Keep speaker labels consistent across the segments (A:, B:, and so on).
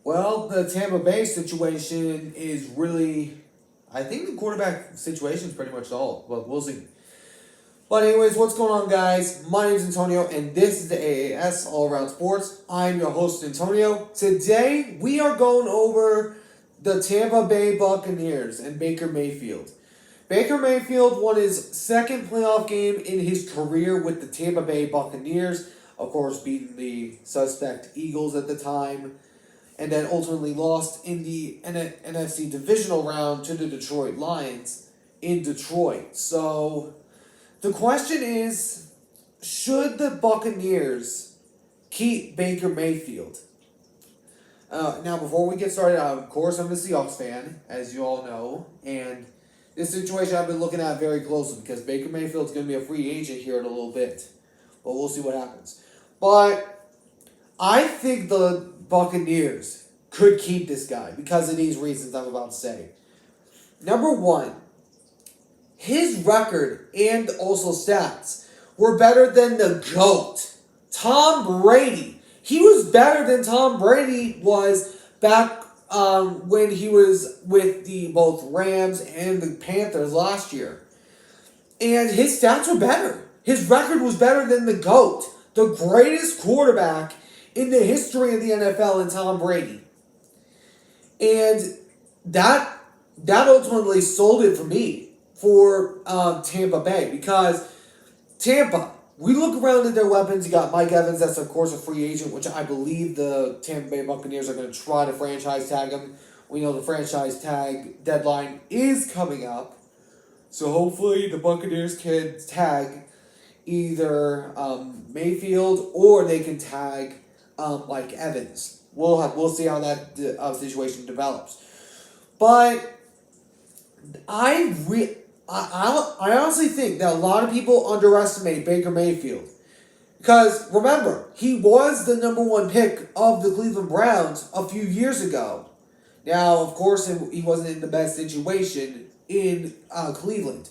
A: Well, the Tampa Bay situation is really, I think the quarterback situation is pretty much all. But we'll see. But anyways, what's going on, guys? My name is Antonio, and this is the AAS All Around Sports. I'm your host, Antonio. Today, we are going over the Tampa Bay Buccaneers and Baker Mayfield. Baker Mayfield won his second playoff game in his career with the Tampa Bay Buccaneers, of course, beating the suspect Eagles at the time, and then ultimately lost in the NFC divisional round to the Detroit Lions in Detroit. So the question is, should the Buccaneers keep Baker Mayfield? Now, before we get started, of course, I'm a Seahawks fan, as you all know, and this situation I've been looking at very closely because Baker Mayfield's going to be a free agent here in a little bit, but we'll see what happens. But I think the Buccaneers could keep this guy because of these reasons I'm about to say. Number one, his record and also stats were better than the GOAT, Tom Brady. He was better than Tom Brady was back when he was with the both Rams and the Panthers last year. And his stats were better. His record was better than the GOAT, the greatest quarterback in the history of the NFL in Tom Brady. And that ultimately sold it for me for Tampa Bay because Tampa, we look around at their weapons. You got Mike Evans, that's of course a free agent, which I believe the Tampa Bay Buccaneers are going to try to franchise tag him. We know the franchise tag deadline is coming up. So hopefully the Buccaneers can tag either Mayfield or they can tag like Evans. We'll see how that situation develops. But I honestly think that a lot of people underestimate Baker Mayfield. Because, remember, he was the number one pick of the Cleveland Browns a few years ago. Now, of course, he wasn't in the best situation in Cleveland.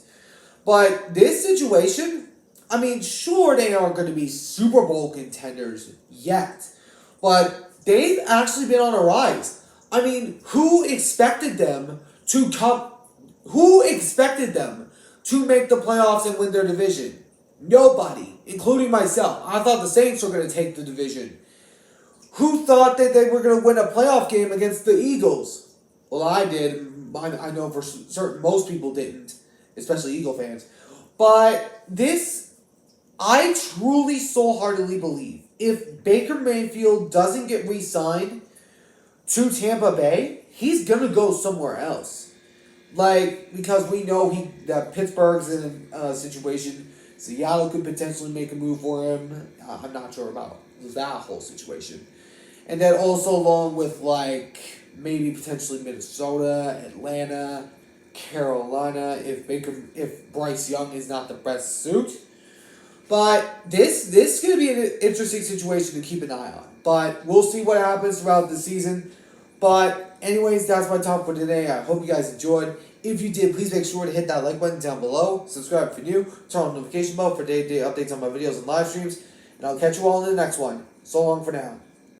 A: But this situation, I mean, sure, they aren't going to be Super Bowl contenders yet. But they've actually been on a rise. I mean, who expected them to make the playoffs and win their division? Nobody, including myself. I thought the Saints were going to take the division. Who thought that they were going to win a playoff game against the Eagles? Well, I did. I know for certain most people didn't, especially Eagle fans. But this, I truly soul-heartedly believe, if Baker Mayfield doesn't get re-signed to Tampa Bay, he's going to go somewhere else. Because we know that Pittsburgh's in a situation. Seattle could potentially make a move for him. I'm not sure about that whole situation. And then also along with, maybe potentially Minnesota, Atlanta, Carolina, if Bryce Young is not the best suit. But this is going to be an interesting situation to keep an eye on. But we'll see what happens throughout the season. But anyways, that's my talk for today. I hope you guys enjoyed. If you did, please make sure to hit that like button down below. Subscribe if you're new. Turn on the notification bell for day-to-day updates on my videos and live streams. And I'll catch you all in the next one. So long for now.